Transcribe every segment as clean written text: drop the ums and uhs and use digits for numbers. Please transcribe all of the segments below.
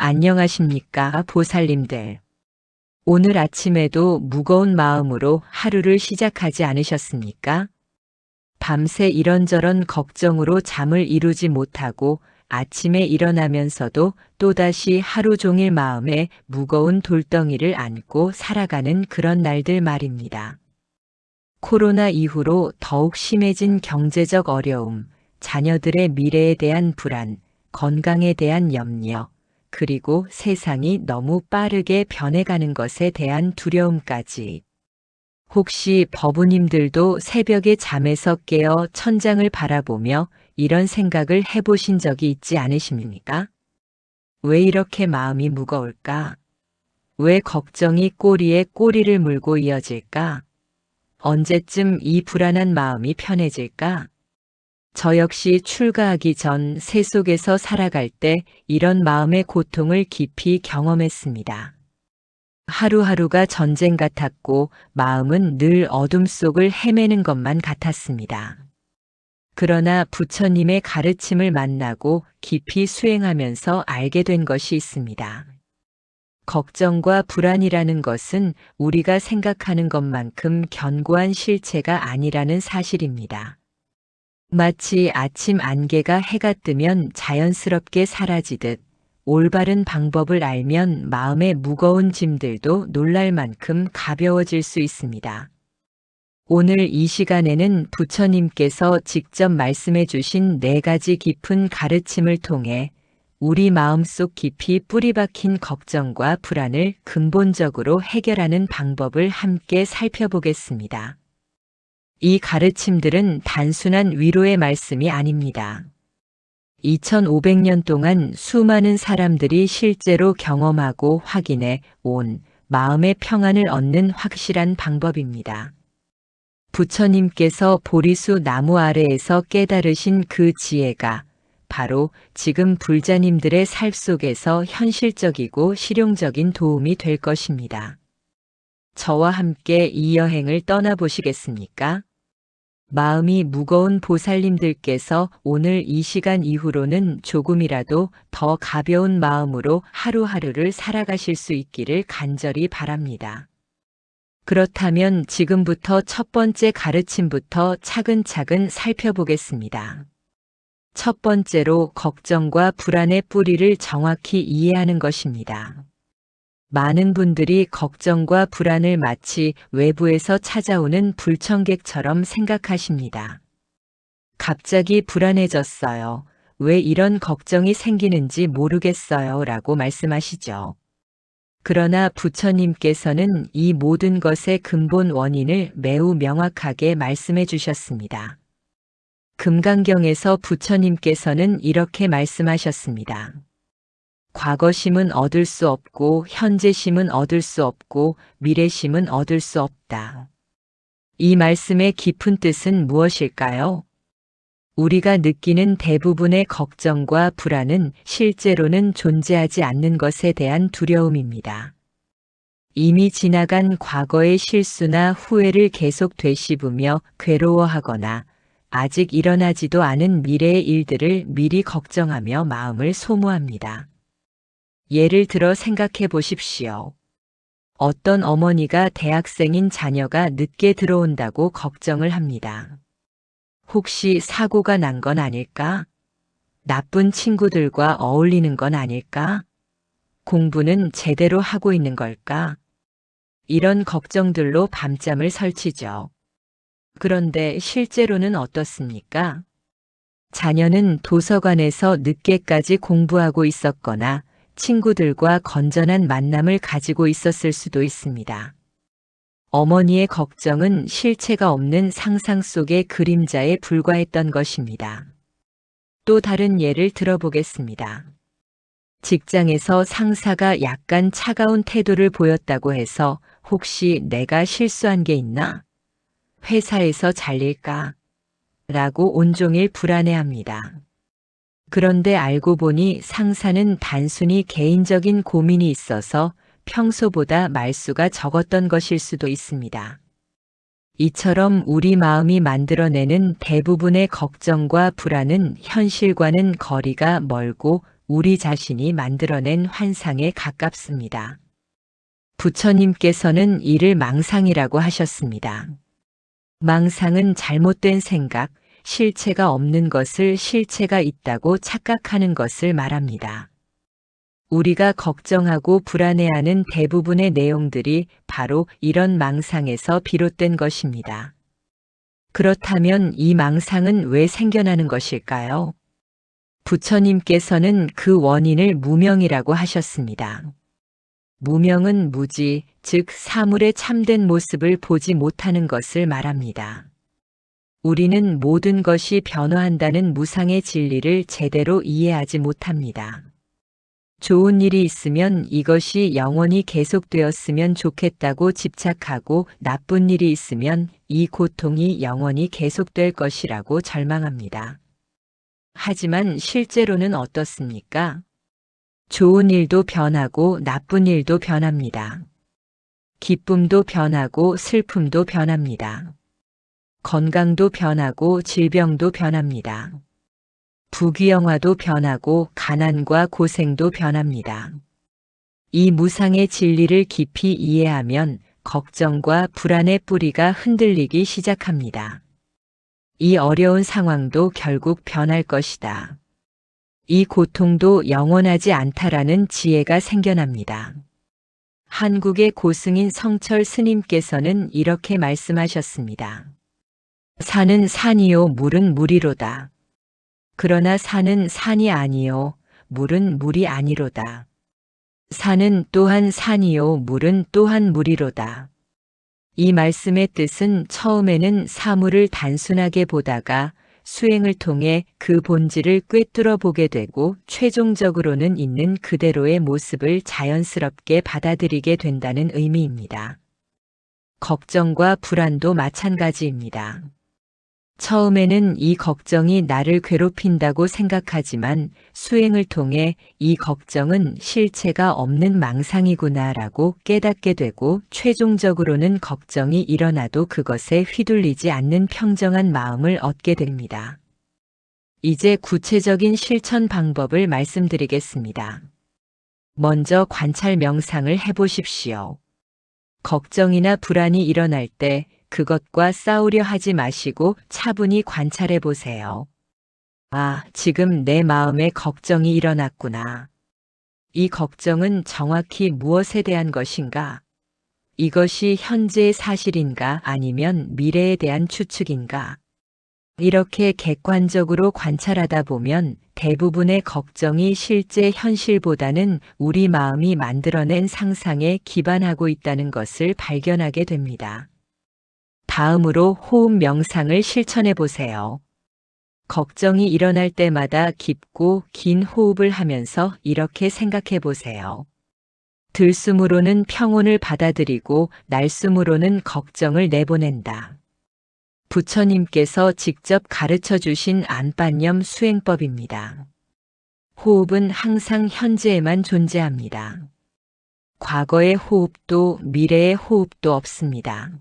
안녕하십니까, 보살님들. 오늘 아침에도 무거운 마음으로 하루를 시작하지 않으셨습니까? 밤새 이런저런 걱정으로 잠을 이루지 못하고 아침에 일어나면서도 또다시 하루 종일 마음에 무거운 돌덩이를 안고 살아가는 그런 날들 말입니다. 코로나 이후로 더욱 심해진 경제적 어려움, 자녀들의 미래에 대한 불안, 건강에 대한 염려, 그리고 세상이 너무 빠르게 변해가는 것에 대한 두려움까지. 혹시 법우님들도 새벽에 잠에서 깨어 천장을 바라보며 이런 생각을 해보신 적이 있지 않으십니까? 왜 이렇게 마음이 무거울까? 왜 걱정이 꼬리에 꼬리를 물고 이어질까? 언제쯤 이 불안한 마음이 편해질까? 저 역시 출가하기 전 새 속에서 살아갈 때 이런 마음의 고통을 깊이 경험했습니다. 하루하루가 전쟁 같았고 마음은 늘 어둠 속을 헤매는 것만 같았습니다. 그러나 부처님의 가르침을 만나고 깊이 수행하면서 알게 된 것이 있습니다. 걱정과 불안이라는 것은 우리가 생각하는 것만큼 견고한 실체가 아니라는 사실입니다. 마치 아침 안개가 해가 뜨면 자연스럽게 사라지듯 올바른 방법을 알면 마음의 무거운 짐들도 놀랄 만큼 가벼워질 수 있습니다. 오늘 이 시간에는 부처님께서 직접 말씀해 주신 4가지 깊은 가르침을 통해 우리 마음속 깊이 뿌리 박힌 걱정과 불안을 근본적으로 해결하는 방법을 함께 살펴보겠습니다. 이 가르침들은 단순한 위로의 말씀이 아닙니다. 2500년 동안 수많은 사람들이 실제로 경험하고 확인해 온 마음의 평안을 얻는 확실한 방법입니다. 부처님께서 보리수 나무 아래에서 깨달으신 그 지혜가 바로 지금 불자님들의 삶 속에서 현실적이고 실용적인 도움이 될 것입니다. 저와 함께 이 여행을 떠나보시겠습니까? 마음이 무거운 보살님들께서 오늘 이 시간 이후로는 조금이라도 더 가벼운 마음으로 하루하루를 살아가실 수 있기를 간절히 바랍니다. 그렇다면 지금부터 첫 번째 가르침부터 차근차근 살펴보겠습니다. 첫 번째로 걱정과 불안의 뿌리를 정확히 이해하는 것입니다. 많은 분들이 걱정과 불안을 마치 외부에서 찾아오는 불청객처럼 생각하십니다. 갑자기 불안해졌어요. 왜 이런 걱정이 생기는지 모르겠어요. 라고 말씀하시죠. 그러나 부처님께서는 이 모든 것의 근본 원인을 매우 명확하게 말씀해 주셨습니다. 금강경에서 부처님께서는 이렇게 말씀하셨습니다. 과거심은 얻을 수 없고 현재심은 얻을 수 없고 미래심은 얻을 수 없다. 이 말씀의 깊은 뜻은 무엇일까요? 우리가 느끼는 대부분의 걱정과 불안은 실제로는 존재하지 않는 것에 대한 두려움입니다. 이미 지나간 과거의 실수나 후회를 계속 되씹으며 괴로워하거나 아직 일어나지도 않은 미래의 일들을 미리 걱정하며 마음을 소모합니다. 예를 들어 생각해 보십시오. 어떤 어머니가 대학생인 자녀가 늦게 들어온다고 걱정을 합니다. 혹시 사고가 난 건 아닐까? 나쁜 친구들과 어울리는 건 아닐까? 공부는 제대로 하고 있는 걸까? 이런 걱정들로 밤잠을 설치죠. 그런데 실제로는 어떻습니까? 자녀는 도서관에서 늦게까지 공부하고 있었거나 친구들과 건전한 만남을 가지고 있었을 수도 있습니다. 어머니의 걱정은 실체가 없는 상상 속의 그림자에 불과했던 것입니다. 또 다른 예를 들어보겠습니다. 직장에서 상사가 약간 차가운 태도를 보였다고 해서 혹시 내가 실수한 게 있나? 회사에서 잘릴까? 라고 온종일 불안해합니다. 그런데 알고 보니 상사는 단순히 개인적인 고민이 있어서 평소보다 말수가 적었던 것일 수도 있습니다. 이처럼 우리 마음이 만들어내는 대부분의 걱정과 불안은 현실과는 거리가 멀고 우리 자신이 만들어낸 환상에 가깝습니다. 부처님께서는 이를 망상이라고 하셨습니다. 망상은 잘못된 생각, 실체가 없는 것을 실체가 있다고 착각하는 것을 말합니다. 우리가 걱정하고 불안해하는 대부분의 내용들이 바로 이런 망상에서 비롯된 것입니다. 그렇다면 이 망상은 왜 생겨나는 것일까요? 부처님께서는 그 원인을 무명이라고 하셨습니다. 무명은 무지, 즉 사물의 참된 모습을 보지 못하는 것을 말합니다. 우리는 모든 것이 변화한다는 무상의 진리를 제대로 이해하지 못합니다. 좋은 일이 있으면 이것이 영원히 계속되었으면 좋겠다고 집착하고 나쁜 일이 있으면 이 고통이 영원히 계속될 것이라고 절망합니다. 하지만 실제로는 어떻습니까? 좋은 일도 변하고 나쁜 일도 변합니다. 기쁨도 변하고 슬픔도 변합니다. 건강도 변하고 질병도 변합니다. 부귀영화도 변하고 가난과 고생도 변합니다. 이 무상의 진리를 깊이 이해하면 걱정과 불안의 뿌리가 흔들리기 시작합니다. 이 어려운 상황도 결국 변할 것이다. 이 고통도 영원하지 않다라는 지혜가 생겨납니다. 한국의 고승인 성철 스님께서는 이렇게 말씀하셨습니다. 산은 산이요 물은 물이로다. 그러나 산은 산이 아니요 물은 물이 아니로다. 산은 또한 산이요 물은 또한 물이로다. 이 말씀의 뜻은 처음에는 사물을 단순하게 보다가 수행을 통해 그 본질을 꿰뚫어 보게 되고 최종적으로는 있는 그대로의 모습을 자연스럽게 받아들이게 된다는 의미입니다. 걱정과 불안도 마찬가지입니다. 처음에는 이 걱정이 나를 괴롭힌다고 생각하지만 수행을 통해 이 걱정은 실체가 없는 망상이구나라고 깨닫게 되고 최종적으로는 걱정이 일어나도 그것에 휘둘리지 않는 평정한 마음을 얻게 됩니다. 이제 구체적인 실천 방법을 말씀드리겠습니다. 먼저 관찰 명상을 해보십시오. 걱정이나 불안이 일어날 때 그것과 싸우려 하지 마시고 차분히 관찰해 보세요. 아, 지금 내 마음에 걱정이 일어났구나. 이 걱정은 정확히 무엇에 대한 것인가? 이것이 현재의 사실인가 아니면 미래에 대한 추측인가? 이렇게 객관적으로 관찰하다 보면 대부분의 걱정이 실제 현실보다는 우리 마음이 만들어낸 상상에 기반하고 있다는 것을 발견하게 됩니다. 다음으로 호흡 명상을 실천해 보세요. 걱정이 일어날 때마다 깊고 긴 호흡을 하면서 이렇게 생각해 보세요. 들숨으로는 평온을 받아들이고 날숨으로는 걱정을 내보낸다. 부처님께서 직접 가르쳐 주신 안반념 수행법입니다. 호흡은 항상 현재에만 존재합니다. 과거의 호흡도 미래의 호흡도 없습니다.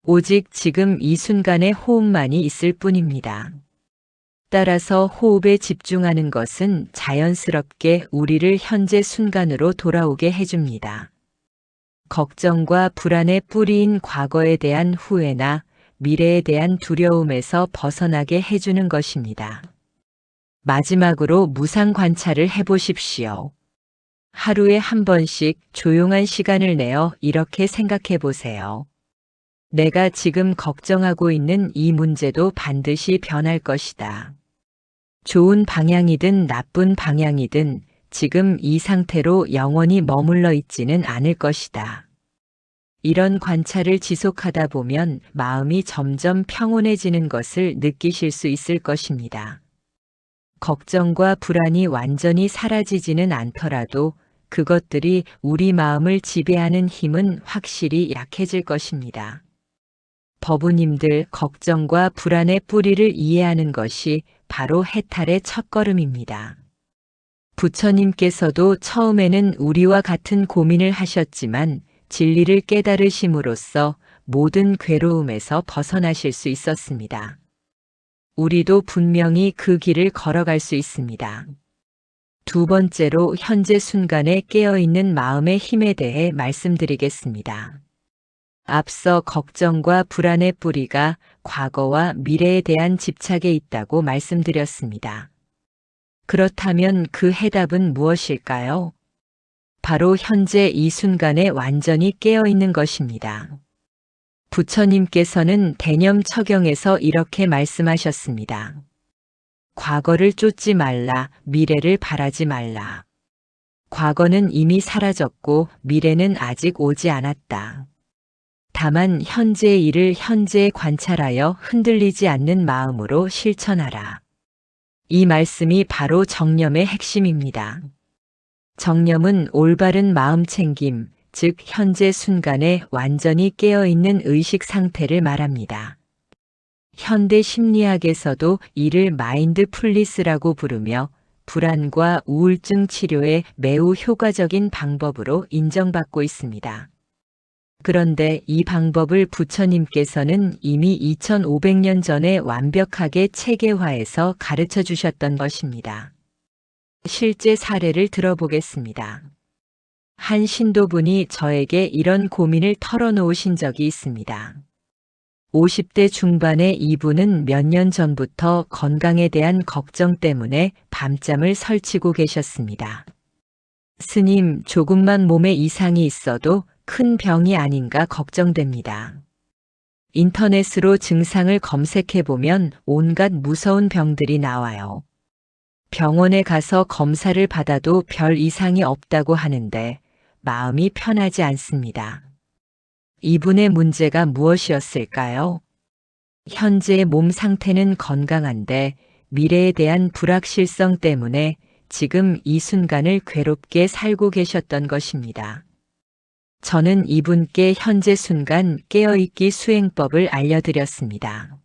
오직 지금 이 순간의 호흡만이 있을 뿐입니다. 따라서 호흡에 집중하는 것은 자연스럽게 우리를 현재 순간으로 돌아오게 해줍니다. 걱정과 불안의 뿌리인 과거에 대한 후회나 미래에 대한 두려움에서 벗어나게 해주는 것입니다. 마지막으로 무상 관찰을 해보십시오. 하루에 한 번씩 조용한 시간을 내어 이렇게 생각해 보세요. 내가 지금 걱정하고 있는 이 문제도 반드시 변할 것이다. 좋은 방향이든 나쁜 방향이든 지금 이 상태로 영원히 머물러 있지는 않을 것이다. 이런 관찰을 지속하다 보면 마음이 점점 평온해지는 것을 느끼실 수 있을 것입니다. 걱정과 불안이 완전히 사라지지는 않더라도 그것들이 우리 마음을 지배하는 힘은 확실히 약해질 것입니다. 법우님들, 걱정과 불안의 뿌리를 이해하는 것이 바로 해탈의 첫걸음입니다. 부처님께서도 처음에는 우리와 같은 고민을 하셨지만 진리를 깨달으심으로써 모든 괴로움에서 벗어나실 수 있었습니다. 우리도 분명히 그 길을 걸어갈 수 있습니다. 두 번째로 현재 순간에 깨어있는 마음의 힘에 대해 말씀드리겠습니다. 앞서 걱정과 불안의 뿌리가 과거와 미래에 대한 집착에 있다고 말씀드렸습니다. 그렇다면 그 해답은 무엇일까요? 바로 현재 이 순간에 완전히 깨어있는 것입니다. 부처님께서는 대념 처경에서 이렇게 말씀하셨습니다. 과거를 쫓지 말라, 미래를 바라지 말라. 과거는 이미 사라졌고 미래는 아직 오지 않았다. 다만 현재의 일을 현재에 관찰하여 흔들리지 않는 마음으로 실천하라. 이 말씀이 바로 정념의 핵심입니다. 정념은 올바른 마음 챙김, 즉 현재 순간에 완전히 깨어있는 의식 상태를 말합니다. 현대 심리학에서도 이를 마인드풀리스라고 부르며 불안과 우울증 치료에 매우 효과적인 방법으로 인정받고 있습니다. 그런데 이 방법을 부처님께서는 이미 2500년 전에 완벽하게 체계화해서 가르쳐 주셨던 것입니다. 실제 사례를 들어보겠습니다. 한 신도분이 저에게 이런 고민을 털어놓으신 적이 있습니다. 50대 중반의 이분은 몇 년 전부터 건강에 대한 걱정 때문에 밤잠을 설치고 계셨습니다. 스님, 조금만 몸에 이상이 있어도 큰 병이 아닌가 걱정됩니다. 인터넷으로 증상을 검색해보면 온갖 무서운 병들이 나와요. 병원에 가서 검사를 받아도 별 이상이 없다고 하는데 마음이 편하지 않습니다. 이분의 문제가 무엇이었을까요? 현재의 몸 상태는 건강한데 미래에 대한 불확실성 때문에 지금 이 순간을 괴롭게 살고 계셨던 것입니다. 저는 이분께 현재 순간 깨어있기 수행법을 알려드렸습니다.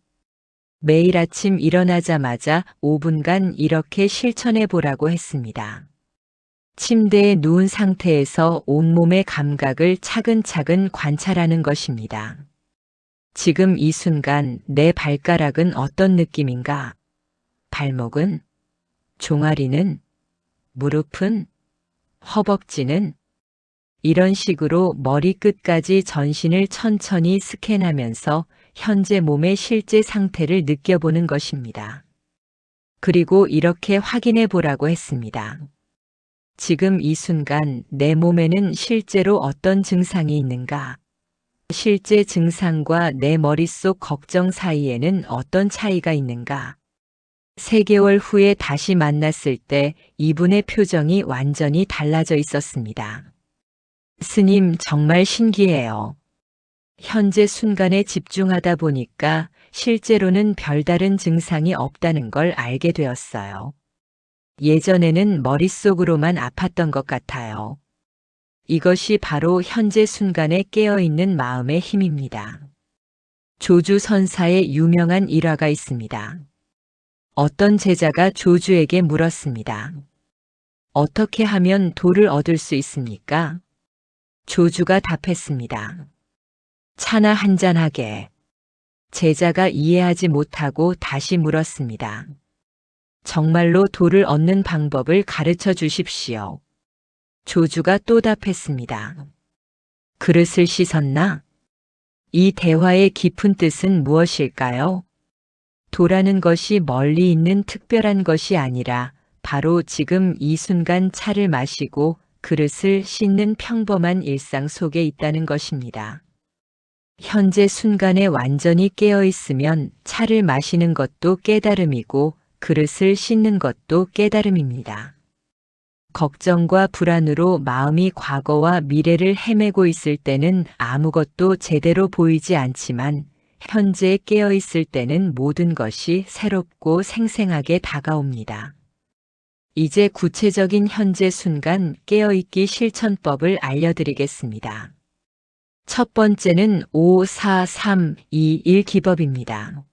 매일 아침 일어나자마자 5분간 이렇게 실천해 보라고 했습니다. 침대에 누운 상태에서 온몸의 감각을 차근차근 관찰하는 것입니다. 지금 이 순간 내 발가락은 어떤 느낌인가? 발목은? 종아리는? 무릎은? 허벅지는? 이런 식으로 머리끝까지 전신을 천천히 스캔하면서 현재 몸의 실제 상태를 느껴보는 것입니다. 그리고 이렇게 확인해 보라고 했습니다. 지금 이 순간 내 몸에는 실제로 어떤 증상이 있는가? 실제 증상과 내 머릿속 걱정 사이에는 어떤 차이가 있는가? 3개월 후에 다시 만났을 때 이분의 표정이 완전히 달라져 있었습니다. 스님, 정말 신기해요. 현재 순간에 집중하다 보니까 실제로는 별다른 증상이 없다는 걸 알게 되었어요. 예전에는 머릿속으로만 아팠던 것 같아요. 이것이 바로 현재 순간에 깨어있는 마음의 힘입니다. 조주 선사의 유명한 일화가 있습니다. 어떤 제자가 조주에게 물었습니다. 어떻게 하면 도를 얻을 수 있습니까? 조주가 답했습니다. 차나 한잔하게. 제자가 이해하지 못하고 다시 물었습니다. 정말로 도를 얻는 방법을 가르쳐 주십시오. 조주가 또 답했습니다. 그릇을 씻었나? 이 대화의 깊은 뜻은 무엇일까요? 도라는 것이 멀리 있는 특별한 것이 아니라 바로 지금 이 순간 차를 마시고 그릇을 씻는 평범한 일상 속에 있다는 것입니다. 현재 순간에 완전히 깨어 있으면 차를 마시는 것도 깨달음이고 그릇을 씻는 것도 깨달음입니다. 걱정과 불안으로 마음이 과거와 미래를 헤매고 있을 때는 아무것도 제대로 보이지 않지만 현재에 깨어 있을 때는 모든 것이 새롭고 생생하게 다가옵니다. 이제 구체적인 현재 순간 깨어있기 실천법을 알려드리겠습니다. 첫 번째는 5, 4, 3, 2, 1 기법입니다.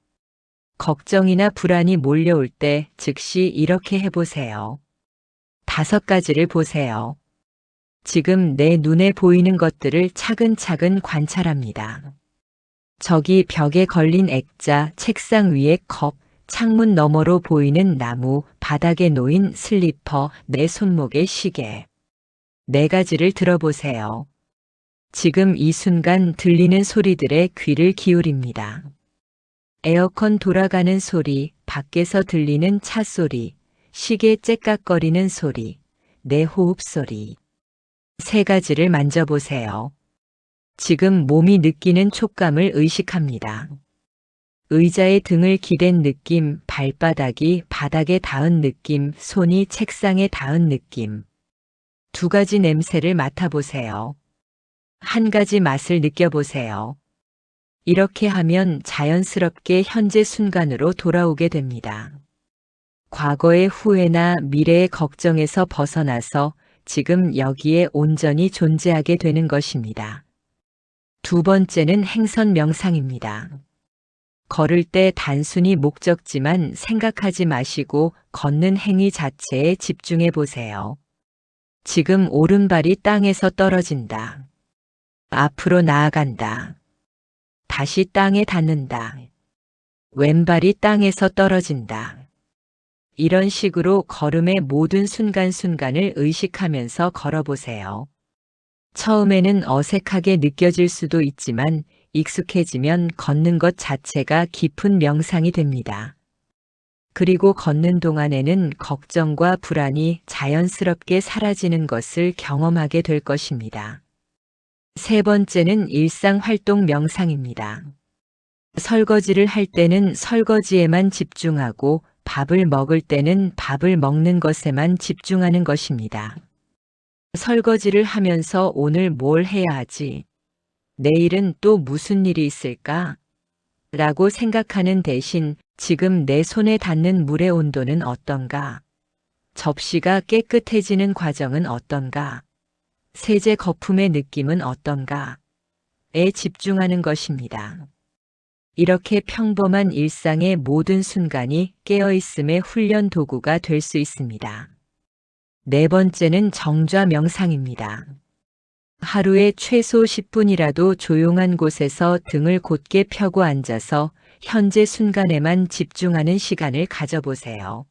걱정이나 불안이 몰려올 때 즉시 이렇게 해보세요. 5가지를 보세요. 지금 내 눈에 보이는 것들을 차근차근 관찰합니다. 저기 벽에 걸린 액자, 책상 위의 컵, 창문 너머로 보이는 나무, 바닥에 놓인 슬리퍼, 내 손목의 시계. 네 가지를 들어보세요. 지금 이 순간 들리는 소리들의 귀를 기울입니다. 에어컨 돌아가는 소리, 밖에서 들리는 차 소리, 시계 째깍거리는 소리, 내 호흡 소리. 세 가지를 만져보세요. 지금 몸이 느끼는 촉감을 의식합니다. 의자에 등을 기댄 느낌, 발바닥이 바닥에 닿은 느낌, 손이 책상에 닿은 느낌. 두 가지 냄새를 맡아보세요. 한 가지 맛을 느껴보세요. 이렇게 하면 자연스럽게 현재 순간으로 돌아오게 됩니다. 과거의 후회나 미래의 걱정에서 벗어나서 지금 여기에 온전히 존재하게 되는 것입니다. 두 번째는 행선 명상입니다. 걸을 때 단순히 목적지만 생각하지 마시고 걷는 행위 자체에 집중해 보세요. 지금 오른발이 땅에서 떨어진다. 앞으로 나아간다. 다시 땅에 닿는다. 왼발이 땅에서 떨어진다. 이런 식으로 걸음의 모든 순간순간을 의식하면서 걸어보세요. 처음에는 어색하게 느껴질 수도 있지만 익숙해지면 걷는 것 자체가 깊은 명상이 됩니다. 그리고 걷는 동안에는 걱정과 불안이 자연스럽게 사라지는 것을 경험하게 될 것입니다. 세 번째는 일상활동 명상입니다. 설거지를 할 때는 설거지에만 집중하고 밥을 먹을 때는 밥을 먹는 것에만 집중하는 것입니다. 설거지를 하면서 오늘 뭘 해야 하지? 내일은 또 무슨 일이 있을까? 라고 생각하는 대신 지금 내 손에 닿는 물의 온도는 어떤가? 접시가 깨끗해지는 과정은 어떤가? 세제 거품의 느낌은 어떤가? 에 집중하는 것입니다. 이렇게 평범한 일상의 모든 순간이 깨어있음의 훈련 도구가 될 수 있습니다. 네 번째는 정좌 명상입니다. 하루에 최소 10분이라도 조용한 곳에서 등을 곧게 펴고 앉아서 현재 순간에만 집중하는 시간을 가져보세요.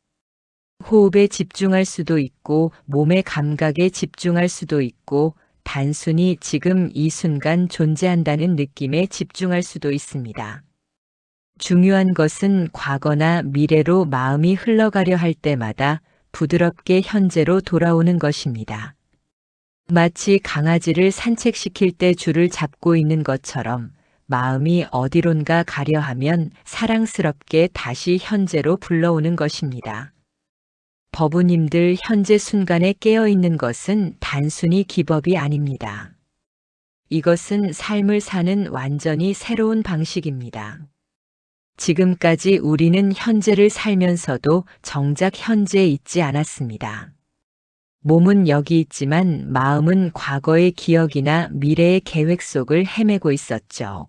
호흡에 집중할 수도 있고 몸의 감각에 집중할 수도 있고 단순히 지금 이 순간 존재한다는 느낌에 집중할 수도 있습니다. 중요한 것은 과거나 미래로 마음이 흘러가려 할 때마다 부드럽게 현재로 돌아오는 것입니다. 마치 강아지를 산책시킬 때 줄을 잡고 있는 것처럼 마음이 어디론가 가려 하면 사랑스럽게 다시 현재로 불러오는 것입니다. 법우님들, 현재 순간에 깨어있는 것은 단순히 기법이 아닙니다. 이것은 삶을 사는 완전히 새로운 방식입니다. 지금까지 우리는 현재를 살면서도 정작 현재에 있지 않았습니다. 몸은 여기 있지만 마음은 과거의 기억이나 미래의 계획 속을 헤매고 있었죠.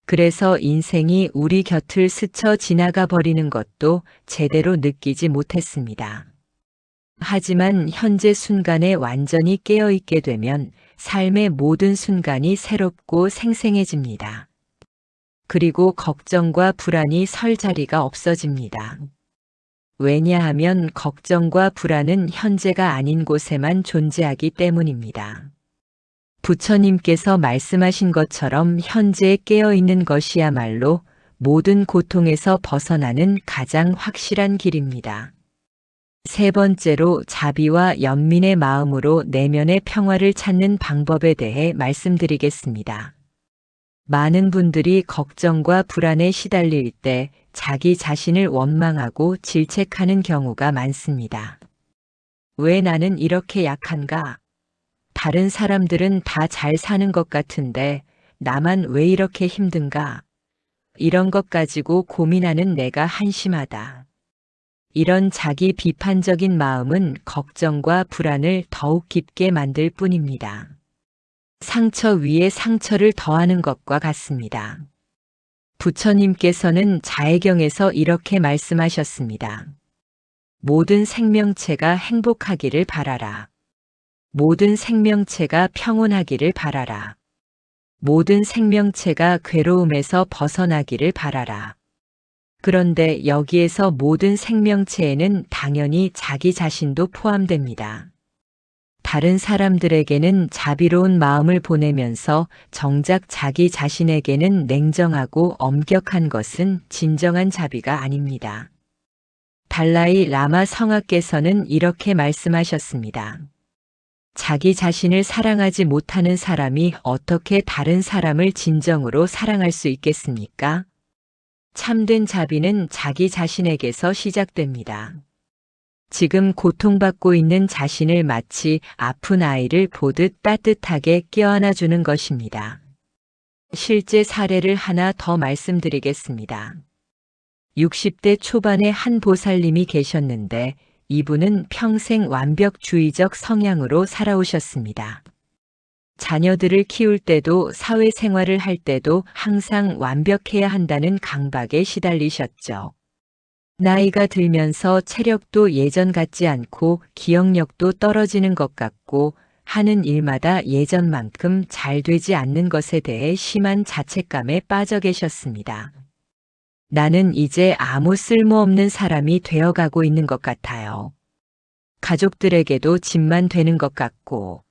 그래서 인생이 우리 곁을 스쳐 지나가 버리는 것도 제대로 느끼지 못했습니다. 하지만 현재 순간에 완전히 깨어있게 되면 삶의 모든 순간이 새롭고 생생해집니다. 그리고 걱정과 불안이 설 자리가 없어집니다. 왜냐하면 걱정과 불안은 현재가 아닌 곳에만 존재하기 때문입니다. 부처님께서 말씀하신 것처럼 현재에 깨어있는 것이야말로 모든 고통에서 벗어나는 가장 확실한 길입니다. 세 번째로 자비와 연민의 마음으로 내면의 평화를 찾는 방법에 대해 말씀드리겠습니다. 많은 분들이 걱정과 불안에 시달릴 때 자기 자신을 원망하고 질책하는 경우가 많습니다. 왜 나는 이렇게 약한가? 다른 사람들은 다 잘 사는 것 같은데 나만 왜 이렇게 힘든가? 이런 것 가지고 고민하는 내가 한심하다. 이런 자기 비판적인 마음은 걱정과 불안을 더욱 깊게 만들 뿐입니다. 상처 위에 상처를 더하는 것과 같습니다. 부처님께서는 자애경에서 이렇게 말씀하셨습니다. 모든 생명체가 행복하기를 바라라. 모든 생명체가 평온하기를 바라라. 모든 생명체가 괴로움에서 벗어나기를 바라라. 그런데 여기에서 모든 생명체에는 당연히 자기 자신도 포함됩니다. 다른 사람들에게는 자비로운 마음을 보내면서 정작 자기 자신에게는 냉정하고 엄격한 것은 진정한 자비가 아닙니다. 달라이 라마 성하께서는 이렇게 말씀하셨습니다. 자기 자신을 사랑하지 못하는 사람이 어떻게 다른 사람을 진정으로 사랑할 수 있겠습니까? 참된 자비는 자기 자신에게서 시작됩니다. 지금 고통받고 있는 자신을 마치 아픈 아이를 보듯 따뜻하게 껴안아 주는 것입니다. 실제 사례를 하나 더 말씀드리겠습니다. 60대 초반에 한 보살님이 계셨는데 이분은 평생 완벽주의적 성향으로 살아오셨습니다. 자녀들을 키울 때도 사회생활을 할 때도 항상 완벽해야 한다는 강박에 시달리셨죠. 나이가 들면서 체력도 예전 같지 않고 기억력도 떨어지는 것 같고 하는 일마다 예전만큼 잘 되지 않는 것에 대해 심한 자책감에 빠져 계셨습니다. 나는 이제 아무 쓸모없는 사람이 되어가고 있는 것 같아요. 가족들에게도 짐만 되는 것 같고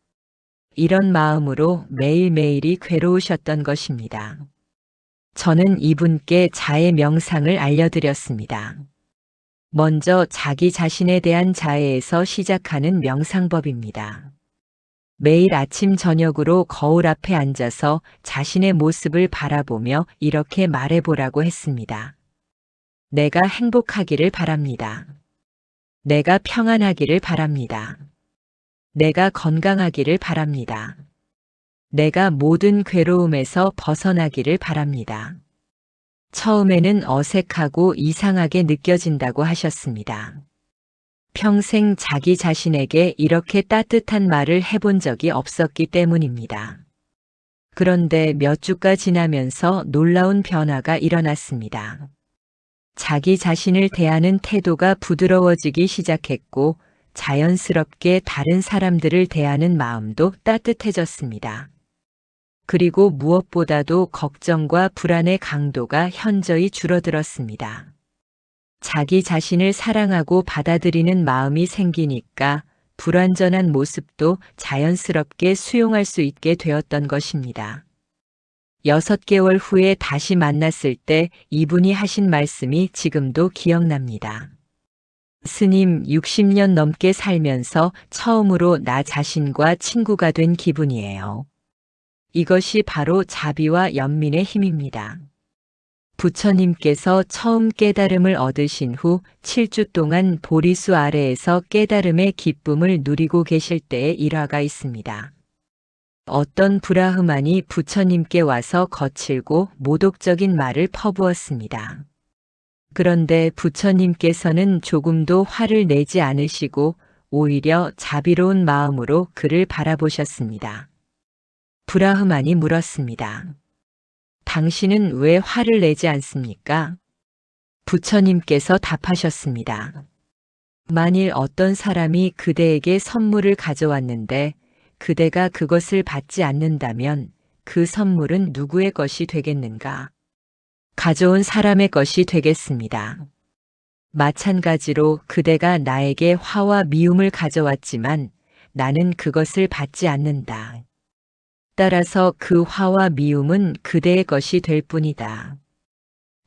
이런 마음으로 매일매일이 괴로우셨던 것입니다. 저는 이분께 자해 명상을 알려드렸습니다. 먼저 자기 자신에 대한 자해에서 시작하는 명상법입니다. 매일 아침 저녁으로 거울 앞에 앉아서 자신의 모습을 바라보며 이렇게 말해보라고 했습니다. 내가 행복하기를 바랍니다. 내가 평안하기를 바랍니다. 내가 건강하기를 바랍니다. 내가 모든 괴로움에서 벗어나기를 바랍니다. 처음에는 어색하고 이상하게 느껴진다고 하셨습니다. 평생 자기 자신에게 이렇게 따뜻한 말을 해본 적이 없었기 때문입니다. 그런데 몇 주가 지나면서 놀라운 변화가 일어났습니다. 자기 자신을 대하는 태도가 부드러워지기 시작했고 자연스럽게 다른 사람들을 대하는 마음도 따뜻해졌습니다. 그리고 무엇보다도 걱정과 불안의 강도가 현저히 줄어들었습니다. 자기 자신을 사랑하고 받아들이는 마음이 생기니까 불완전한 모습도 자연스럽게 수용할 수 있게 되었던 것입니다. 6개월 후에 다시 만났을 때 이분이 하신 말씀이 지금도 기억납니다. 스님, 60년 넘게 살면서 처음으로 나 자신과 친구가 된 기분이에요. 이것이 바로 자비와 연민의 힘입니다. 부처님께서 처음 깨달음을 얻으신 후 7주 동안 보리수 아래에서 깨달음의 기쁨을 누리고 계실 때의 일화가 있습니다. 어떤 브라흐만이 부처님께 와서 거칠고 모독적인 말을 퍼부었습니다. 그런데 부처님께서는 조금도 화를 내지 않으시고 오히려 자비로운 마음으로 그를 바라보셨습니다. 브라흐만이 물었습니다. 당신은 왜 화를 내지 않습니까? 부처님께서 답하셨습니다. 만일 어떤 사람이 그대에게 선물을 가져왔는데 그대가 그것을 받지 않는다면 그 선물은 누구의 것이 되겠는가? 가져온 사람의 것이 되겠습니다. 마찬가지로 그대가 나에게 화와 미움을 가져왔지만 나는 그것을 받지 않는다. 따라서 그 화와 미움은 그대의 것이 될 뿐이다.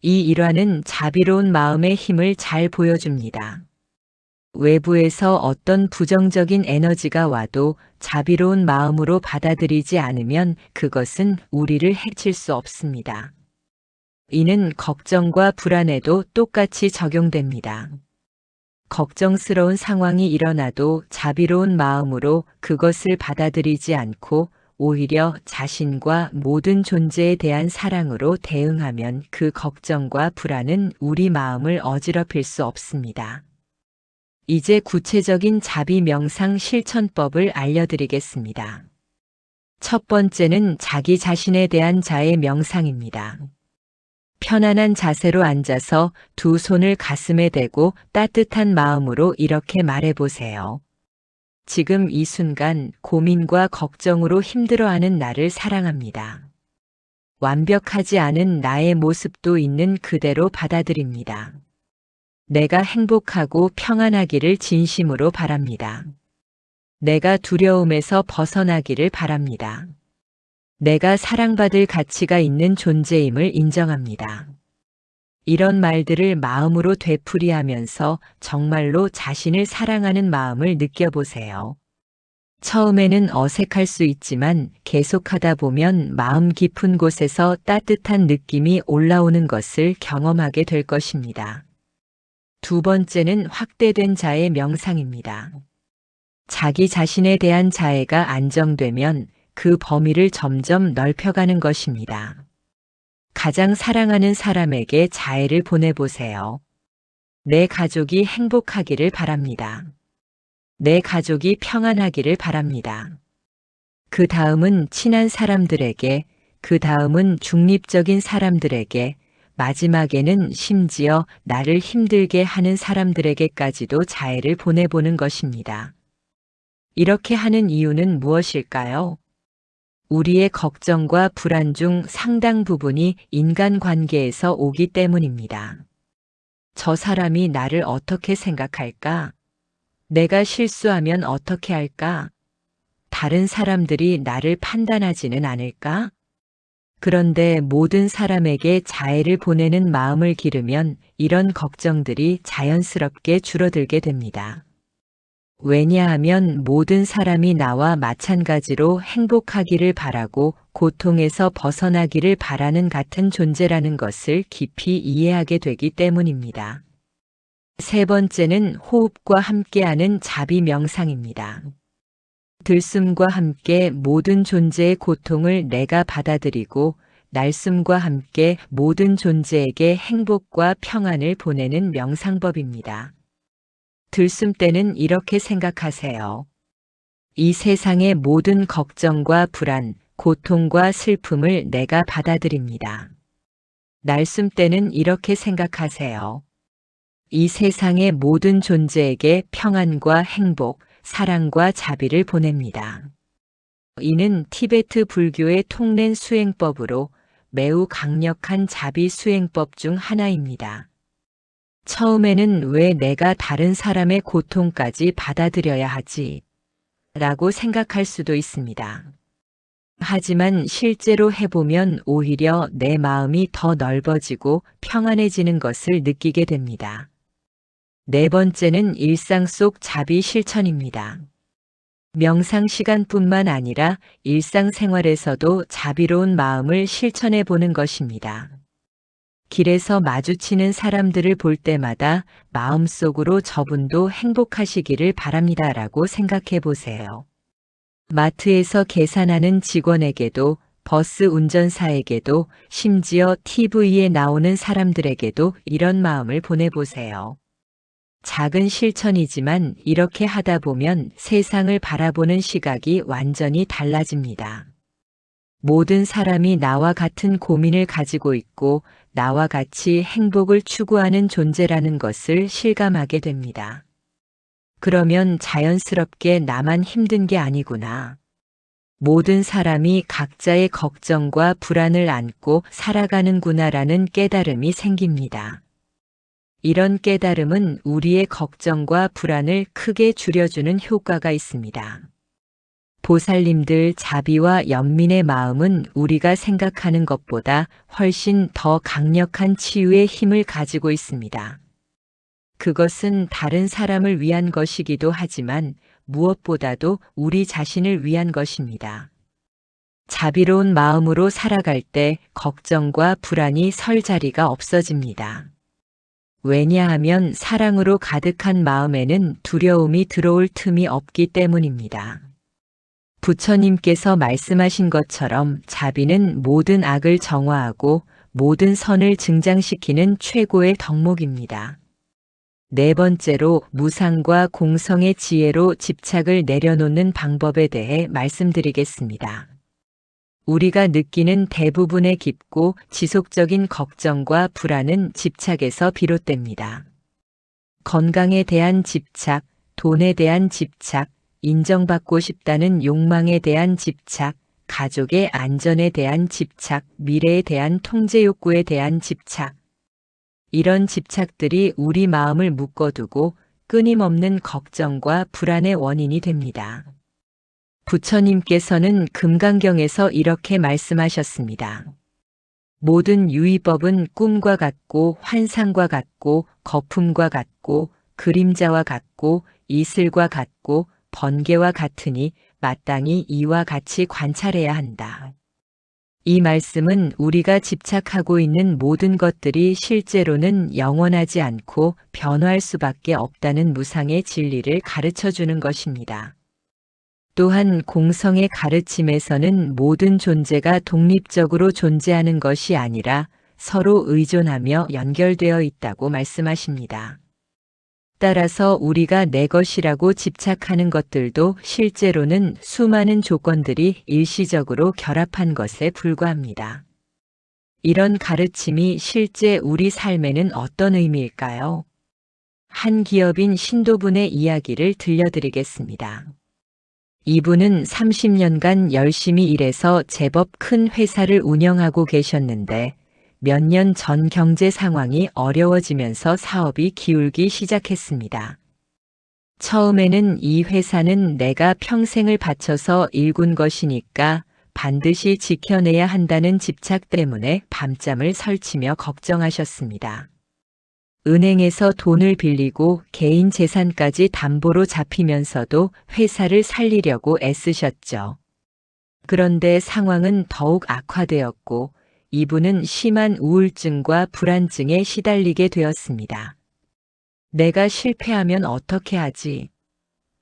이 일화는 자비로운 마음의 힘을 잘 보여줍니다. 외부에서 어떤 부정적인 에너지가 와도 자비로운 마음으로 받아들이지 않으면 그것은 우리를 해칠 수 없습니다. 이는 걱정과 불안에도 똑같이 적용됩니다. 걱정스러운 상황이 일어나도 자비로운 마음으로 그것을 받아들이지 않고 오히려 자신과 모든 존재에 대한 사랑으로 대응하면 그 걱정과 불안은 우리 마음을 어지럽힐 수 없습니다. 이제 구체적인 자비 명상 실천법을 알려드리겠습니다. 첫 번째는 자기 자신에 대한 자의 명상입니다. 편안한 자세로 앉아서 두 손을 가슴에 대고 따뜻한 마음으로 이렇게 말해보세요. 지금 이 순간 고민과 걱정으로 힘들어하는 나를 사랑합니다. 완벽하지 않은 나의 모습도 있는 그대로 받아들입니다. 내가 행복하고 평안하기를 진심으로 바랍니다. 내가 두려움에서 벗어나기를 바랍니다. 내가 사랑받을 가치가 있는 존재임을 인정합니다. 이런 말들을 마음으로 되풀이하면서 정말로 자신을 사랑하는 마음을 느껴보세요. 처음에는 어색할 수 있지만 계속하다 보면 마음 깊은 곳에서 따뜻한 느낌이 올라오는 것을 경험하게 될 것입니다. 두 번째는 확대된 자의 명상입니다. 자기 자신에 대한 자애가 안정되면 그 범위를 점점 넓혀가는 것입니다. 가장 사랑하는 사람에게 자애를 보내보세요. 내 가족이 행복하기를 바랍니다. 내 가족이 평안하기를 바랍니다. 그 다음은 친한 사람들에게, 그 다음은 중립적인 사람들에게, 마지막에는 심지어 나를 힘들게 하는 사람들에게까지도 자애를 보내보는 것입니다. 이렇게 하는 이유는 무엇일까요? 우리의 걱정과 불안 중 상당 부분이 인간관계에서 오기 때문입니다. 저 사람이 나를 어떻게 생각할까? 내가 실수하면 어떻게 할까? 다른 사람들이 나를 판단하지는 않을까? 그런데 모든 사람에게 자애를 보내는 마음을 기르면 이런 걱정들이 자연스럽게 줄어들게 됩니다. 왜냐하면 모든 사람이 나와 마찬가지로 행복하기를 바라고 고통에서 벗어나기를 바라는 같은 존재라는 것을 깊이 이해하게 되기 때문입니다. 세 번째는 호흡과 함께하는 자비 명상입니다. 들숨과 함께 모든 존재의 고통을 내가 받아들이고 날숨과 함께 모든 존재에게 행복과 평안을 보내는 명상법입니다. 들숨 때는 이렇게 생각하세요. 이 세상의 모든 걱정과 불안, 고통과 슬픔을 내가 받아들입니다. 날숨 때는 이렇게 생각하세요. 이 세상의 모든 존재에게 평안과 행복, 사랑과 자비를 보냅니다. 이는 티베트 불교의 통렌 수행법으로 매우 강력한 자비 수행법 중 하나입니다. 처음에는 왜 내가 다른 사람의 고통까지 받아들여야 하지? 라고 생각할 수도 있습니다. 하지만 실제로 해보면 오히려 내 마음이 더 넓어지고 평안해지는 것을 느끼게 됩니다. 네 번째는 일상 속 자비 실천입니다. 명상 시간뿐만 아니라 일상생활에서도 자비로운 마음을 실천해 보는 것입니다. 길에서 마주치는 사람들을 볼 때마다 마음속으로 저분도 행복하시기를 바랍니다라고 생각해 보세요. 마트에서 계산하는 직원에게도, 버스 운전사에게도, 심지어 TV에 나오는 사람들에게도 이런 마음을 보내보세요. 작은 실천이지만 이렇게 하다 보면 세상을 바라보는 시각이 완전히 달라집니다. 모든 사람이 나와 같은 고민을 가지고 있고 나와 같이 행복을 추구하는 존재라는 것을 실감하게 됩니다. 그러면 자연스럽게 나만 힘든 게 아니구나. 모든 사람이 각자의 걱정과 불안을 안고 살아가는구나라는 깨달음이 생깁니다. 이런 깨달음은 우리의 걱정과 불안을 크게 줄여주는 효과가 있습니다. 보살님들 자비와 연민의 마음은 우리가 생각하는 것보다 훨씬 더 강력한 치유의 힘을 가지고 있습니다. 그것은 다른 사람을 위한 것이기도 하지만 무엇보다도 우리 자신을 위한 것입니다. 자비로운 마음으로 살아갈 때 걱정과 불안이 설 자리가 없어집니다. 왜냐하면 사랑으로 가득한 마음에는 두려움이 들어올 틈이 없기 때문입니다. 부처님께서 말씀하신 것처럼 자비는 모든 악을 정화하고 모든 선을 증장시키는 최고의 덕목입니다. 네 번째로 무상과 공성의 지혜로 집착을 내려놓는 방법에 대해 말씀드리겠습니다. 우리가 느끼는 대부분의 깊고 지속적인 걱정과 불안은 집착에서 비롯됩니다. 건강에 대한 집착, 돈에 대한 집착, 인정받고 싶다는 욕망에 대한 집착, 가족의 안전에 대한 집착, 미래에 대한 통제 욕구에 대한 집착. 이런 집착들이 우리 마음을 묶어두고 끊임없는 걱정과 불안의 원인이 됩니다. 부처님께서는 금강경에서 이렇게 말씀하셨습니다. 모든 유의법은 꿈과 같고 환상과 같고 거품과 같고 그림자와 같고 이슬과 같고 번개와 같으니 마땅히 이와 같이 관찰해야 한다. 이 말씀은 우리가 집착하고 있는 모든 것들이 실제로는 영원하지 않고 변화할 수밖에 없다는 무상의 진리를 가르쳐 주는 것입니다. 또한 공성의 가르침에서는 모든 존재가 독립적으로 존재하는 것이 아니라 서로 의존하며 연결되어 있다고 말씀하십니다. 따라서 우리가 내 것이라고 집착하는 것들도 실제로는 수많은 조건들이 일시적으로 결합한 것에 불과합니다. 이런 가르침이 실제 우리 삶에는 어떤 의미일까요? 한 기업인 신도분의 이야기를 들려드리겠습니다. 이분은 30년간 열심히 일해서 제법 큰 회사를 운영하고 계셨는데 몇 년 전 경제 상황이 어려워지면서 사업이 기울기 시작했습니다. 처음에는 이 회사는 내가 평생을 바쳐서 일군 것이니까 반드시 지켜내야 한다는 집착 때문에 밤잠을 설치며 걱정하셨습니다. 은행에서 돈을 빌리고 개인 재산까지 담보로 잡히면서도 회사를 살리려고 애쓰셨죠. 그런데 상황은 더욱 악화되었고 이분은 심한 우울증과 불안증에 시달리게 되었습니다. 내가 실패하면 어떻게 하지?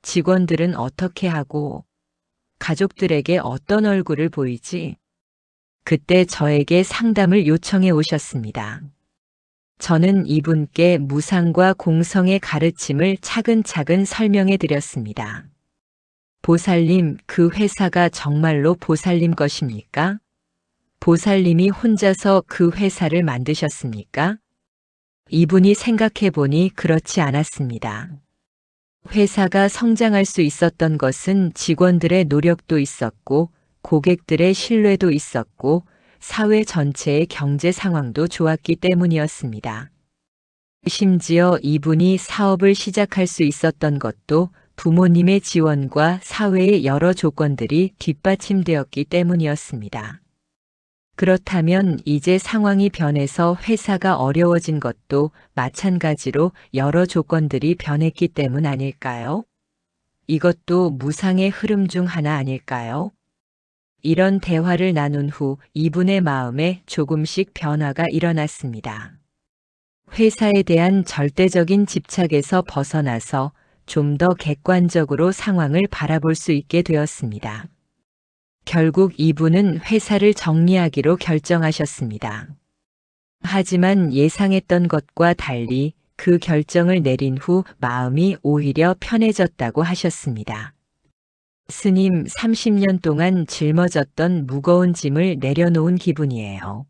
직원들은 어떻게 하고? 가족들에게 어떤 얼굴을 보이지? 그때 저에게 상담을 요청해 오셨습니다. 저는 이분께 무상과 공성의 가르침을 차근차근 설명해 드렸습니다. 보살님, 그 회사가 정말로 보살님 것입니까? 보살님이 혼자서 그 회사를 만드셨습니까? 이분이 생각해 보니 그렇지 않았습니다. 회사가 성장할 수 있었던 것은 직원들의 노력도 있었고, 고객들의 신뢰도 있었고, 사회 전체의 경제 상황도 좋았기 때문이었습니다. 심지어 이분이 사업을 시작할 수 있었던 것도 부모님의 지원과 사회의 여러 조건들이 뒷받침되었기 때문이었습니다. 그렇다면 이제 상황이 변해서 회사가 어려워진 것도 마찬가지로 여러 조건들이 변했기 때문 아닐까요? 이것도 무상의 흐름 중 하나 아닐까요? 이런 대화를 나눈 후 이분의 마음에 조금씩 변화가 일어났습니다. 회사에 대한 절대적인 집착에서 벗어나서 좀 더 객관적으로 상황을 바라볼 수 있게 되었습니다. 결국 이분은 회사를 정리하기로 결정하셨습니다. 하지만 예상했던 것과 달리 그 결정을 내린 후 마음이 오히려 편해졌다고 하셨습니다. 스님, 30년 동안 짊어졌던 무거운 짐을 내려놓은 기분이에요.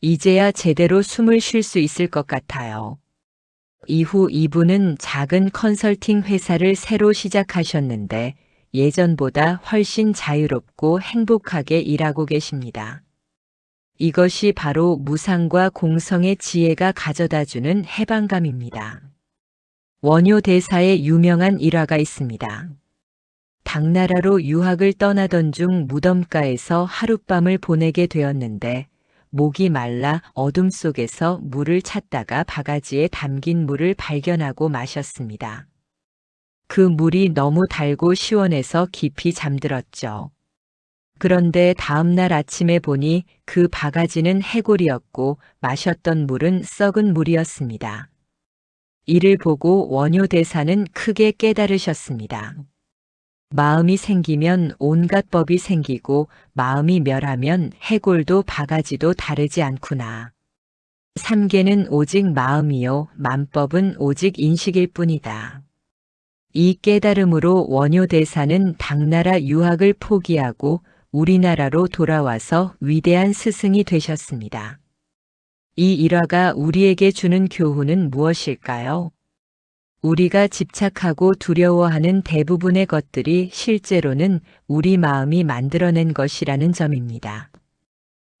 이제야 제대로 숨을 쉴 수 있을 것 같아요. 이후 이분은 작은 컨설팅 회사를 새로 시작하셨는데 예전보다 훨씬 자유롭고 행복하게 일하고 계십니다. 이것이 바로 무상과 공성의 지혜가 가져다주는 해방감입니다. 원효 대사의 유명한 일화가 있습니다. 당나라로 유학을 떠나던 중 무덤가에서 하룻밤을 보내게 되었는데 목이 말라 어둠 속에서 물을 찾다가 바가지에 담긴 물을 발견하고 마셨습니다. 그 물이 너무 달고 시원해서 깊이 잠들었죠. 그런데 다음 날 아침에 보니 그 바가지는 해골이었고 마셨던 물은 썩은 물이었습니다. 이를 보고 원효 대사는 크게 깨달으셨습니다. 마음이 생기면 온갖 법이 생기고 마음이 멸하면 해골도 바가지도 다르지 않구나. 삼계는 오직 마음이요 만법은 오직 인식일 뿐이다. 이 깨달음으로 원효 대사는 당나라 유학을 포기하고 우리나라로 돌아와서 위대한 스승이 되셨습니다. 이 일화가 우리에게 주는 교훈은 무엇일까요? 우리가 집착하고 두려워하는 대부분의 것들이 실제로는 우리 마음이 만들어낸 것이라는 점입니다.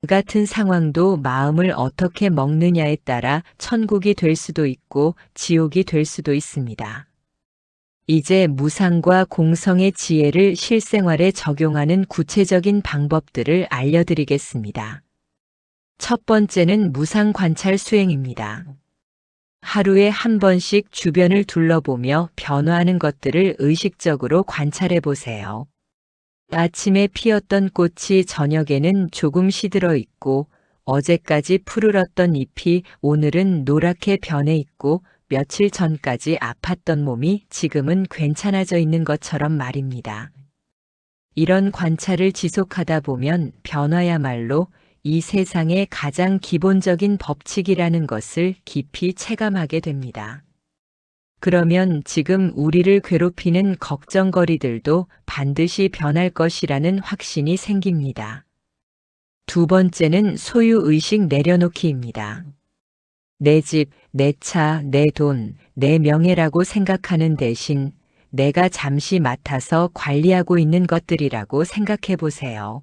그 같은 상황도 마음을 어떻게 먹느냐에 따라 천국이 될 수도 있고 지옥이 될 수도 있습니다. 이제 무상과 공성의 지혜를 실생활에 적용하는 구체적인 방법들을 알려드리겠습니다. 첫 번째는 무상 관찰 수행입니다. 하루에 한 번씩 주변을 둘러보며 변화하는 것들을 의식적으로 관찰해 보세요. 아침에 피었던 꽃이 저녁에는 조금 시들어 있고, 어제까지 푸르렀던 잎이 오늘은 노랗게 변해 있고, 며칠 전까지 아팠던 몸이 지금은 괜찮아져 있는 것처럼 말입니다. 이런 관찰을 지속하다 보면 변화야말로 이 세상의 가장 기본적인 법칙이라는 것을 깊이 체감하게 됩니다. 그러면 지금 우리를 괴롭히는 걱정거리들도 반드시 변할 것이라는 확신이 생깁니다. 두 번째는 소유의식 내려놓기입니다. 내 집, 내 차, 내 돈, 내 명예라고 생각하는 대신 내가 잠시 맡아서 관리하고 있는 것들이라고 생각해 보세요.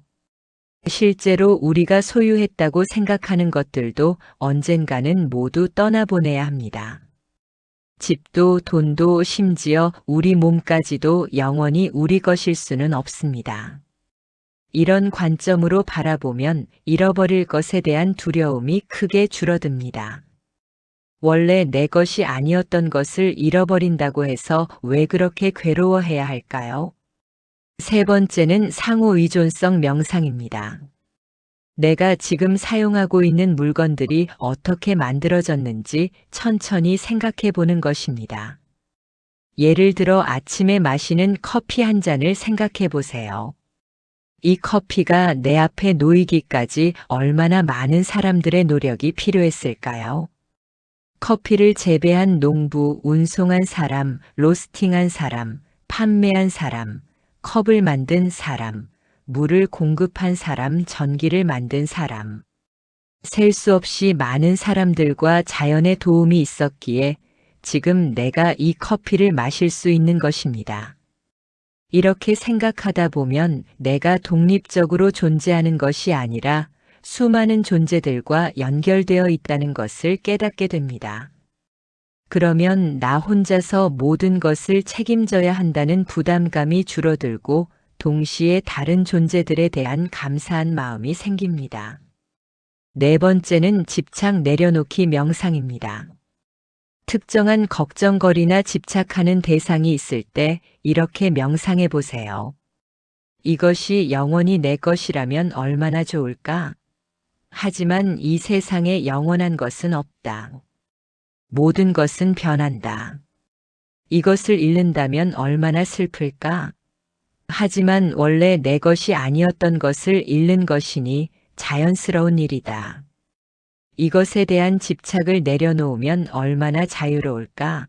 실제로 우리가 소유했다고 생각하는 것들도 언젠가는 모두 떠나보내야 합니다. 집도 돈도 심지어 우리 몸까지도 영원히 우리 것일 수는 없습니다. 이런 관점으로 바라보면 잃어버릴 것에 대한 두려움이 크게 줄어듭니다. 원래 내 것이 아니었던 것을 잃어버린다고 해서 왜 그렇게 괴로워해야 할까요? 세 번째는 상호의존성 명상입니다. 내가 지금 사용하고 있는 물건들이 어떻게 만들어졌는지 천천히 생각해 보는 것입니다. 예를 들어 아침에 마시는 커피 한 잔을 생각해 보세요. 이 커피가 내 앞에 놓이기까지 얼마나 많은 사람들의 노력이 필요했을까요? 커피를 재배한 농부, 운송한 사람, 로스팅한 사람, 판매한 사람, 컵을 만든 사람, 물을 공급한 사람, 전기를 만든 사람. 셀 수 없이 많은 사람들과 자연의 도움이 있었기에 지금 내가 이 커피를 마실 수 있는 것입니다. 이렇게 생각하다 보면 내가 독립적으로 존재하는 것이 아니라 수많은 존재들과 연결되어 있다는 것을 깨닫게 됩니다. 그러면 나 혼자서 모든 것을 책임져야 한다는 부담감이 줄어들고 동시에 다른 존재들에 대한 감사한 마음이 생깁니다. 네 번째는 집착 내려놓기 명상입니다. 특정한 걱정거리나 집착하는 대상이 있을 때 이렇게 명상해 보세요. 이것이 영원히 내 것이라면 얼마나 좋을까? 하지만 이 세상에 영원한 것은 없다. 모든 것은 변한다. 이것을 잃는다면 얼마나 슬플까? 하지만 원래 내 것이 아니었던 것을 잃는 것이니 자연스러운 일이다. 이것에 대한 집착을 내려놓으면 얼마나 자유로울까?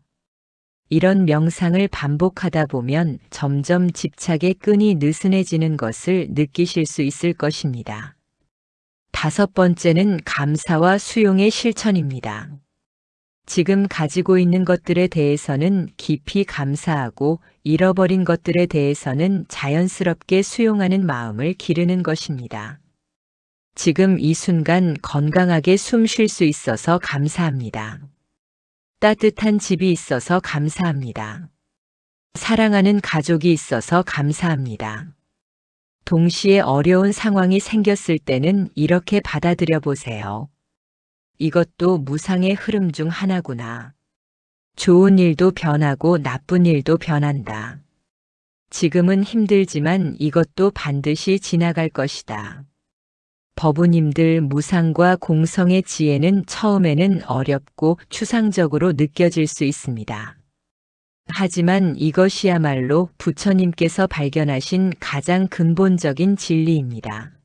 이런 명상을 반복하다 보면 점점 집착의 끈이 느슨해지는 것을 느끼실 수 있을 것입니다. 다섯 번째는 감사와 수용의 실천입니다. 지금 가지고 있는 것들에 대해서는 깊이 감사하고 잃어버린 것들에 대해서는 자연스럽게 수용하는 마음을 기르는 것입니다. 지금 이 순간 건강하게 숨 쉴 수 있어서 감사합니다. 따뜻한 집이 있어서 감사합니다. 사랑하는 가족이 있어서 감사합니다. 동시에 어려운 상황이 생겼을 때는 이렇게 받아들여 보세요. 이것도 무상의 흐름 중 하나구나. 좋은 일도 변하고 나쁜 일도 변한다. 지금은 힘들지만 이것도 반드시 지나갈 것이다. 법우님들 무상과 공성의 지혜는 처음에는 어렵고 추상적으로 느껴질 수 있습니다. 하지만 이것이야말로 부처님께서 발견하신 가장 근본적인 진리입니다.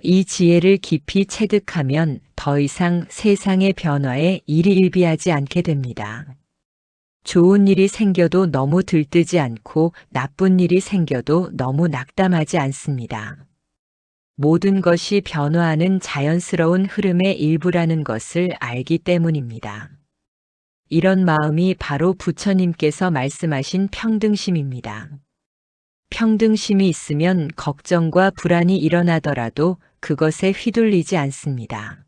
이 지혜를 깊이 체득하면 더 이상 세상의 변화에 일희일비하지 않게 됩니다. 좋은 일이 생겨도 너무 들뜨지 않고 나쁜 일이 생겨도 너무 낙담하지 않습니다. 모든 것이 변화하는 자연스러운 흐름의 일부라는 것을 알기 때문입니다. 이런 마음이 바로 부처님께서 말씀하신 평등심입니다. 평등심이 있으면 걱정과 불안이 일어나더라도 그것에 휘둘리지 않습니다.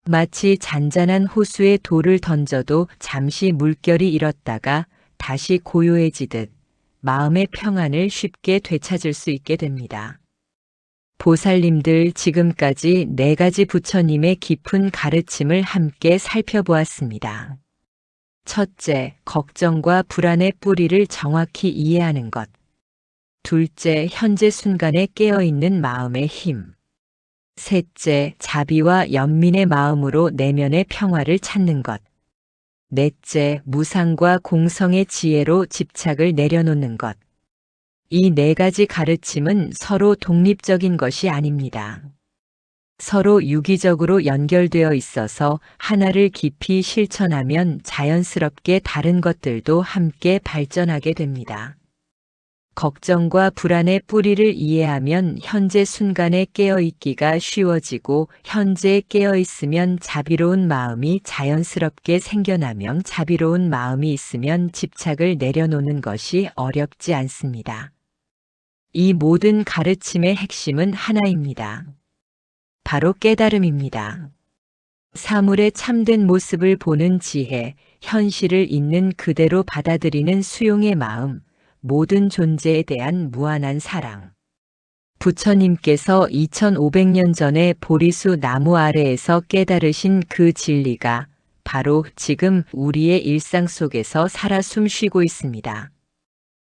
마치 잔잔한 호수에 돌을 던져도 잠시 물결이 일었다가 다시 고요해지듯 마음의 평안을 쉽게 되찾을 수 있게 됩니다. 보살님들, 지금까지 4가지 부처님의 깊은 가르침을 함께 살펴보았습니다. 첫째, 걱정과 불안의 뿌리를 정확히 이해하는 것. 둘째, 현재 순간에 깨어있는 마음의 힘. 셋째, 자비와 연민의 마음으로 내면의 평화를 찾는 것. 넷째, 무상과 공성의 지혜로 집착을 내려놓는 것. 이 4가지 가르침은 서로 독립적인 것이 아닙니다. 서로 유기적으로 연결되어 있어서 하나를 깊이 실천하면 자연스럽게 다른 것들도 함께 발전하게 됩니다. 걱정과 불안의 뿌리를 이해하면 현재 순간에 깨어있기가 쉬워지고, 현재에 깨어있으면 자비로운 마음이 자연스럽게 생겨나며 자비로운 마음이 있으면 집착을 내려놓는 것이 어렵지 않습니다. 이 모든 가르침의 핵심은 하나입니다. 바로 깨달음입니다. 사물의 참된 모습을 보는 지혜, 현실을 있는 그대로 받아들이는 수용의 마음, 모든 존재에 대한 무한한 사랑. 부처님께서 2500년 전에 보리수 나무 아래에서 깨달으신 그 진리가 바로 지금 우리의 일상 속에서 살아 숨쉬고 있습니다.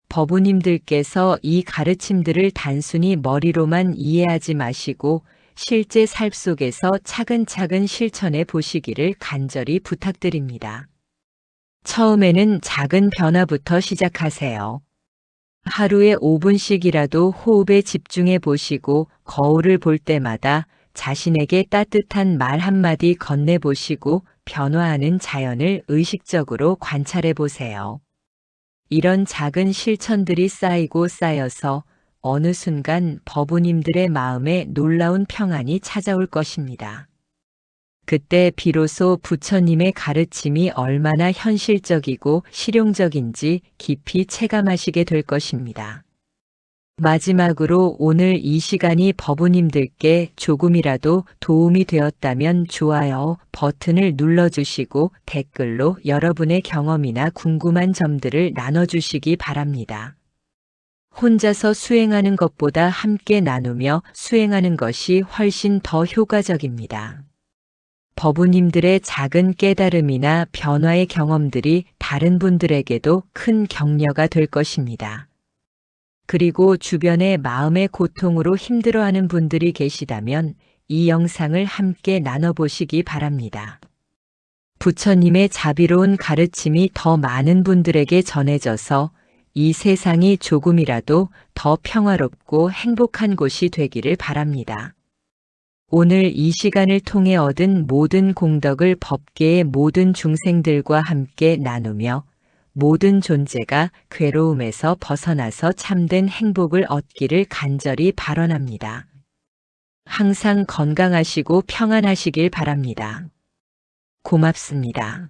법우님들께서 이 가르침들을 단순히 머리로만 이해하지 마시고 실제 삶 속에서 차근차근 실천해 보시기를 간절히 부탁드립니다. 처음에는 작은 변화부터 시작하세요. 하루에 5분씩이라도 호흡에 집중해 보시고, 거울을 볼 때마다 자신에게 따뜻한 말 한마디 건네보시고 변화하는 자연을 의식적으로 관찰해 보세요. 이런 작은 실천들이 쌓이고 쌓여서 어느 순간 법우님들의 마음에 놀라운 평안이 찾아올 것입니다. 그때 비로소 부처님의 가르침이 얼마나 현실적이고 실용적인지 깊이 체감하시게 될 것입니다. 마지막으로 오늘 이 시간이 법우님들께 조금이라도 도움이 되었다면 좋아요 버튼을 눌러주시고 댓글로 여러분의 경험이나 궁금한 점들을 나눠주시기 바랍니다. 혼자서 수행하는 것보다 함께 나누며 수행하는 것이 훨씬 더 효과적입니다. 법우님들의 작은 깨달음이나 변화의 경험들이 다른 분들에게도 큰 격려가 될 것입니다. 그리고 주변에 마음의 고통으로 힘들어하는 분들이 계시다면 이 영상을 함께 나눠보시기 바랍니다. 부처님의 자비로운 가르침이 더 많은 분들에게 전해져서 이 세상이 조금이라도 더 평화롭고 행복한 곳이 되기를 바랍니다. 오늘 이 시간을 통해 얻은 모든 공덕을 법계의 모든 중생들과 함께 나누며 모든 존재가 괴로움에서 벗어나서 참된 행복을 얻기를 간절히 발언합니다. 항상 건강하시고 평안하시길 바랍니다. 고맙습니다.